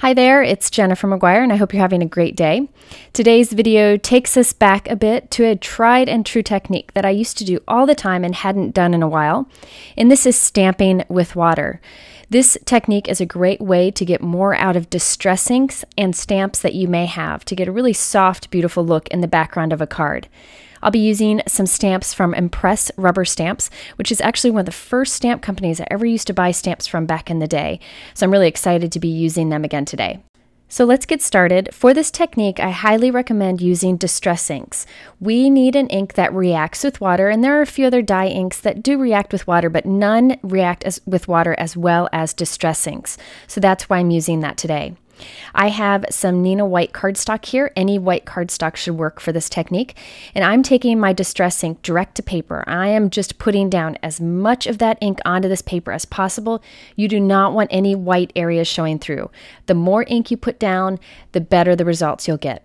Hi there, it's Jennifer McGuire, and I hope you're having a great day. Today's video takes us back a bit to a tried and true technique that I used to do all the time and hadn't done in a while, and this is stamping with water. This technique is a great way to get more out of distress inks and stamps that you may have to get a really soft, beautiful look in the background of a card. I'll be using some stamps from Impress Rubber Stamps, which is actually one of the first stamp companies I ever used to buy stamps from back in the day. So I'm really excited to be using them again today. So let's get started. For this technique, I highly recommend using distress inks. We need an ink that reacts with water, and there are a few other dye inks that do react with water, but none react with water as well as distress inks. So that's why I'm using that today. I have some Neenah white cardstock here. Any white cardstock should work for this technique. And I'm taking my distress ink direct to paper. I am just putting down as much of that ink onto this paper as possible. You do not want any white areas showing through. The more ink you put down, the better the results you'll get.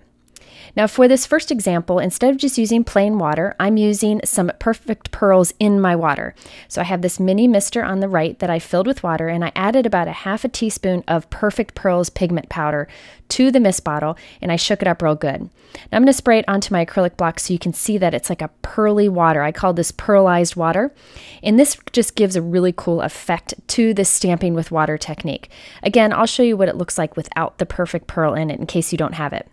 Now for this first example, instead of just using plain water, I'm using some Perfect Pearls in my water. So I have this mini mister on the right that I filled with water, and I added about a ½ teaspoon of Perfect Pearls pigment powder to the mist bottle, and I shook it up real good. Now I'm going to spray it onto my acrylic block so you can see that it's like a pearly water. I call this pearlized water, and this just gives a really cool effect to this stamping with water technique. Again, I'll show you what it looks like without the Perfect Pearl in it in case you don't have it.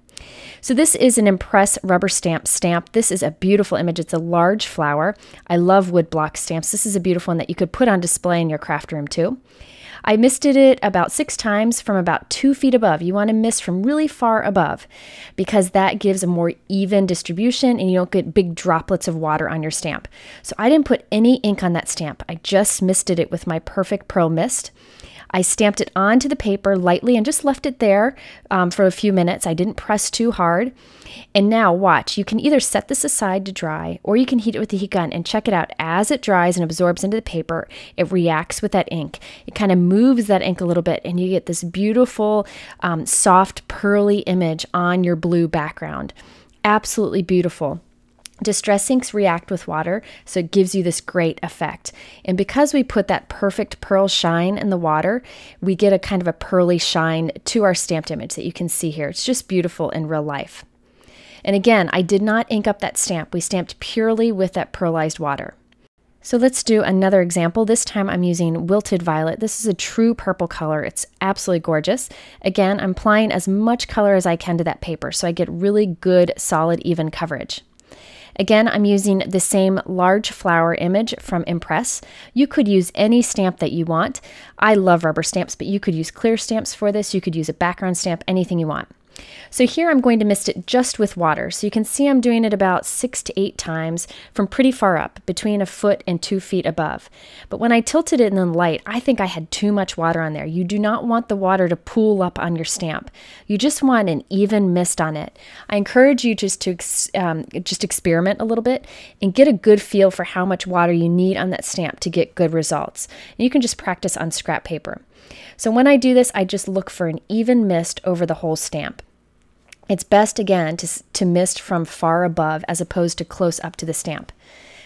So this is an Impress Rubber Stamp. This is a beautiful image. It's a large flower. I love wood block stamps. This is a beautiful one that you could put on display in your craft room too. I misted it about 6 times from about 2 feet above. You want to mist from really far above because that gives a more even distribution and you don't get big droplets of water on your stamp. So I didn't put any ink on that stamp. I just misted it with my Perfect Pearl mist. I stamped it onto the paper lightly and just left it there for a few minutes. I didn't press too hard. And now watch, you can either set this aside to dry or you can heat it with the heat gun and check it out. As it dries and absorbs into the paper, it reacts with that ink. It kind of moves that ink a little bit and you get this beautiful, soft, pearly image on your blue background. Absolutely beautiful. Distress inks react with water, so it gives you this great effect. And because we put that Perfect Pearl shine in the water, we get a kind of a pearly shine to our stamped image that you can see here. It's just beautiful in real life. And again, I did not ink up that stamp. We stamped purely with that pearlized water. So let's do another example. This time I'm using Wilted Violet. This is a true purple color. It's absolutely gorgeous. Again, I'm applying as much color as I can to that paper so I get really good, solid, even coverage. Again, I'm using the same large flower image from Impress. You could use any stamp that you want. I love rubber stamps, but you could use clear stamps for this. You could use a background stamp, anything you want. So here I'm going to mist it just with water. So you can see I'm doing it about 6 to 8 times from pretty far up, between 1 foot and 2 feet above. But when I tilted it in the light, I think I had too much water on there. You do not want the water to pool up on your stamp. You just want an even mist on it. I encourage you just to experiment a little bit and get a good feel for how much water you need on that stamp to get good results. And you can just practice on scrap paper. So when I do this, I just look for an even mist over the whole stamp. It's best, again, to mist from far above as opposed to close up to the stamp.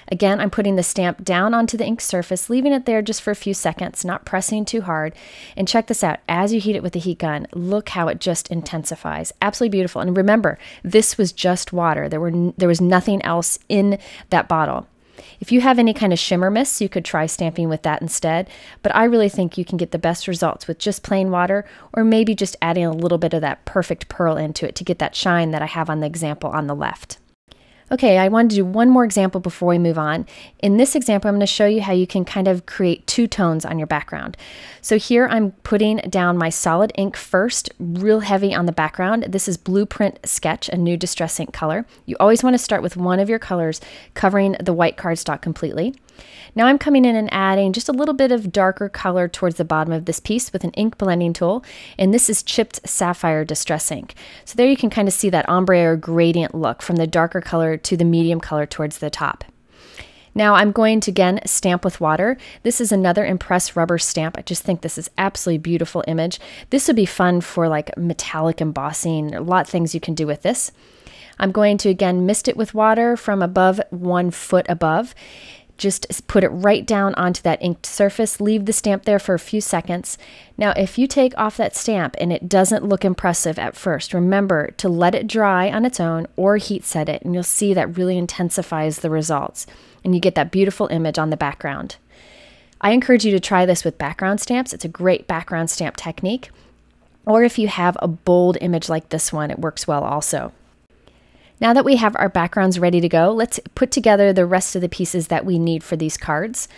Again, I'm putting the stamp down onto the ink surface, leaving it there just for a few seconds, not pressing too hard. And check this out. As you heat it with the heat gun, look how it just intensifies. Absolutely beautiful. And remember, this was just water. There was nothing else in that bottle. If you have any kind of shimmer mists, you could try stamping with that instead, but I really think you can get the best results with just plain water or maybe just adding a little bit of that Perfect Pearl into it to get that shine that I have on the example on the left. Okay, I wanted to do one more example before we move on. In this example, I'm going to show you how you can kind of create 2 tones on your background. So here I'm putting down my solid ink first, real heavy on the background. This is Blueprint Sketch, a new distress ink color. You always want to start with one of your colors covering the white cardstock completely. Now I'm coming in and adding just a little bit of darker color towards the bottom of this piece with an ink blending tool, and this is Chipped Sapphire Distress Ink. So there you can kind of see that ombre or gradient look from the darker color to the medium color towards the top. Now I'm going to again stamp with water. This is another Impress Rubber Stamp. I just think this is absolutely beautiful image. This would be fun for like metallic embossing, a lot of things you can do with this. I'm going to again mist it with water from above 1 foot above. Just put it right down onto that inked surface, leave the stamp there for a few seconds. Now, if you take off that stamp and it doesn't look impressive at first, remember to let it dry on its own or heat set it, and you'll see that really intensifies the results, and you get that beautiful image on the background. I encourage you to try this with background stamps. It's a great background stamp technique. Or if you have a bold image like this one, it works well also. Now that we have our backgrounds ready to go, let's put together the rest of the pieces that we need for these cards.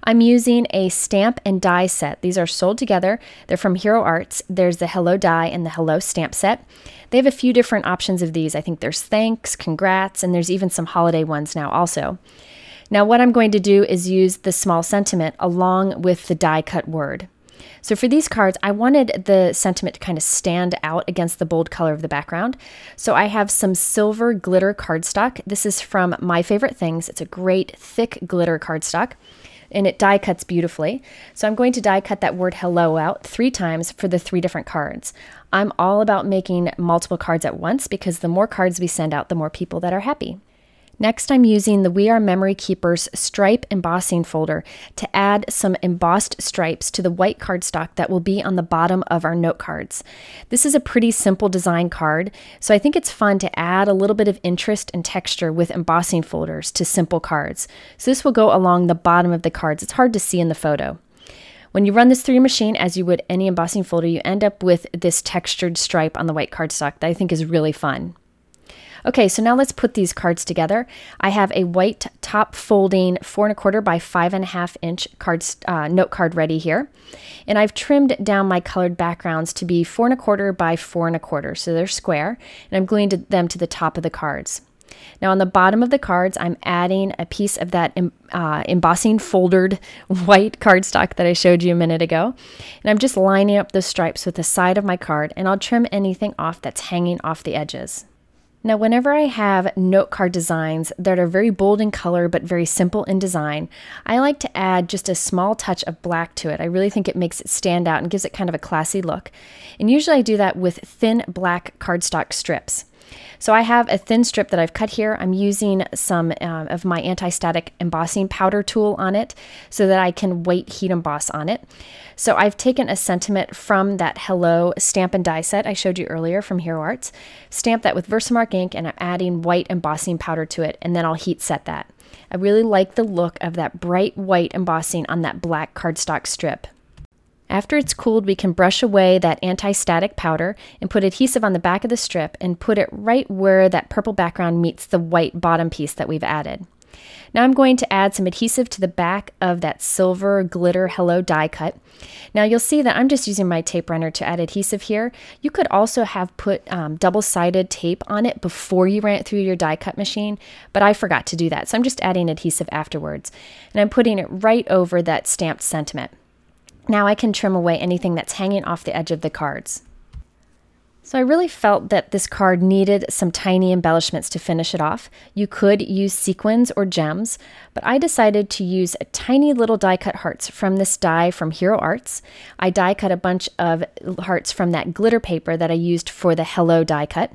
I'm using a stamp and die set. These are sold together. They're from Hero Arts. There's the Hello Die and the Hello stamp set. They have a few different options of these. I think there's thanks, congrats, and there's even some holiday ones now also. Now what I'm going to do is use the small sentiment along with the die cut word. So for these cards, I wanted the sentiment to kind of stand out against the bold color of the background. So I have some silver glitter cardstock. This is from My Favorite Things. It's a great thick glitter cardstock, and it die cuts beautifully. So I'm going to die cut that word hello out 3 times for the 3 different cards. I'm all about making multiple cards at once because the more cards we send out, the more people that are happy. Next, I'm using the We Are Memory Keepers stripe embossing folder to add some embossed stripes to the white cardstock that will be on the bottom of our note cards. This is a pretty simple design card, so I think it's fun to add a little bit of interest and texture with embossing folders to simple cards. So this will go along the bottom of the cards. It's hard to see in the photo. When you run this through your machine, as you would any embossing folder, you end up with this textured stripe on the white cardstock that I think is really fun. Okay, so now let's put these cards together. I have a white top folding 4 1/4 by 5.5 inch note card ready here. And I've trimmed down my colored backgrounds to be 4 1/4 by 4 1/4, so they're square, and I'm gluing them to the top of the cards. Now on the bottom of the cards, I'm adding a piece of that embossing foldered white cardstock that I showed you a minute ago. And I'm just lining up the stripes with the side of my card, and I'll trim anything off that's hanging off the edges. Now, whenever I have note card designs that are very bold in color but very simple in design, I like to add just a small touch of black to it. I really think it makes it stand out and gives it kind of a classy look. And usually I do that with thin black cardstock strips. So I have a thin strip that I've cut here. I'm using some of my anti-static embossing powder tool on it so that I can weight heat emboss on it. So I've taken a sentiment from that Hello stamp and die set I showed you earlier from Hero Arts, stamped that with Versamark ink, and I'm adding white embossing powder to it, and then I'll heat set that. I really like the look of that bright white embossing on that black cardstock strip. After it's cooled, we can brush away that anti-static powder and put adhesive on the back of the strip and put it right where that purple background meets the white bottom piece that we've added. Now I'm going to add some adhesive to the back of that silver glitter Hello die cut. Now you'll see that I'm just using my tape runner to add adhesive here. You could also have put double-sided tape on it before you ran it through your die cut machine, but I forgot to do that, so I'm just adding adhesive afterwards. And I'm putting it right over that stamped sentiment. Now I can trim away anything that's hanging off the edge of the cards. So I really felt that this card needed some tiny embellishments to finish it off. You could use sequins or gems, but I decided to use a tiny little die cut hearts from this die from Hero Arts. I die cut a bunch of hearts from that glitter paper that I used for the Hello die cut.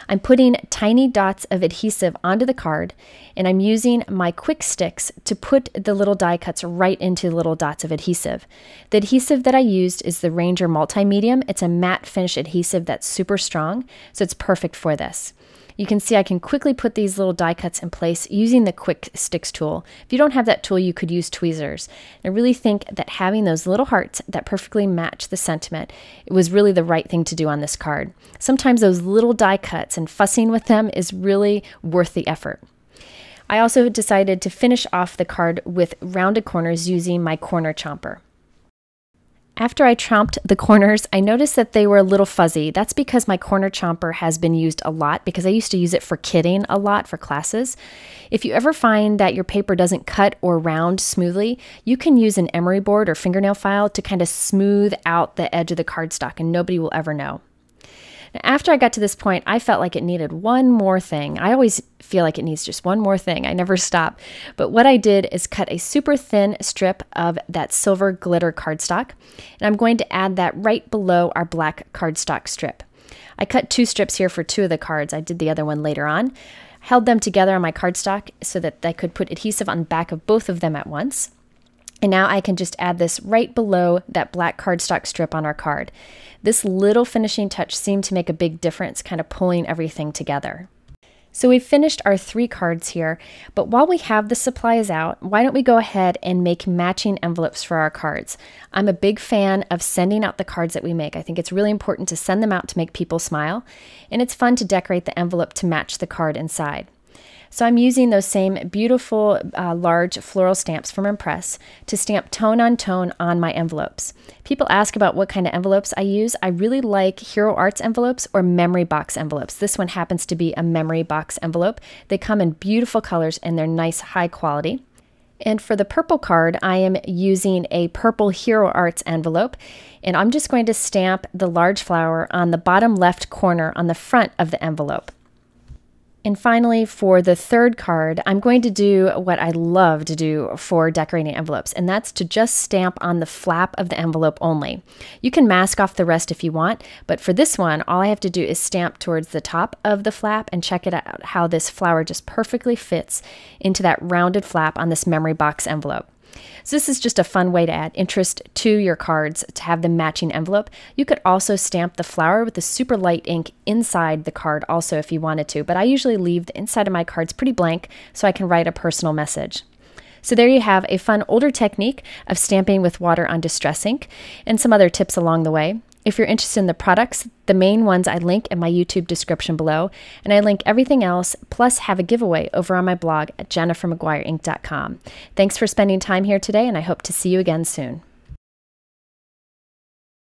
I'm putting tiny dots of adhesive onto the card, and I'm using my quick sticks to put the little die cuts right into the little dots of adhesive. The adhesive that I used is the Ranger Multi-Medium. It's a matte finish adhesive that's super strong, so it's perfect for this. You can see I can quickly put these little die cuts in place using the quick sticks tool. If you don't have that tool, you could use tweezers. I really think that having those little hearts that perfectly match the sentiment, it was really the right thing to do on this card. Sometimes those little die cuts and fussing with them is really worth the effort. I also decided to finish off the card with rounded corners using my corner chomper. After I chomped the corners, I noticed that they were a little fuzzy. That's because my corner chomper has been used a lot because I used to use it for kitting a lot for classes. If you ever find that your paper doesn't cut or round smoothly, you can use an emery board or fingernail file to kind of smooth out the edge of the cardstock, and nobody will ever know. After I got to this point, I felt like it needed one more thing. I always feel like it needs just one more thing. I never stop. But what I did is cut a super thin strip of that silver glitter cardstock, and I'm going to add that right below our black cardstock strip. I cut 2 strips here for 2 of the cards. I did the other one later on. held them together on my cardstock so that I could put adhesive on the back of both of them at once. And now I can just add this right below that black cardstock strip on our card. This little finishing touch seemed to make a big difference, kind of pulling everything together. So we've finished our 3 cards here, but while we have the supplies out, why don't we go ahead and make matching envelopes for our cards? I'm a big fan of sending out the cards that we make. I think it's really important to send them out to make people smile, and it's fun to decorate the envelope to match the card inside. So I'm using those same beautiful large floral stamps from Impress to stamp tone on my envelopes. People ask about what kind of envelopes I use. I really like Hero Arts envelopes or memory box envelopes. This one happens to be a memory box envelope. They come in beautiful colors and they're nice, high quality. And for the purple card, I am using a purple Hero Arts envelope, and I'm just going to stamp the large flower on the bottom left corner on the front of the envelope. And finally, for the 3rd card, I'm going to do what I love to do for decorating envelopes, and that's to just stamp on the flap of the envelope only. You can mask off the rest if you want, but for this one, all I have to do is stamp towards the top of the flap and check it out how this flower just perfectly fits into that rounded flap on this memory box envelope. So this is just a fun way to add interest to your cards to have the matching envelope. You could also stamp the flower with the super light ink inside the card also if you wanted to, but I usually leave the inside of my cards pretty blank so I can write a personal message. So there you have a fun older technique of stamping with water on distress ink and some other tips along the way. If you're interested in the products, the main ones I link in my YouTube description below, and I link everything else, plus have a giveaway over on my blog at jennifermcguireinc.com. Thanks for spending time here today, and I hope to see you again soon.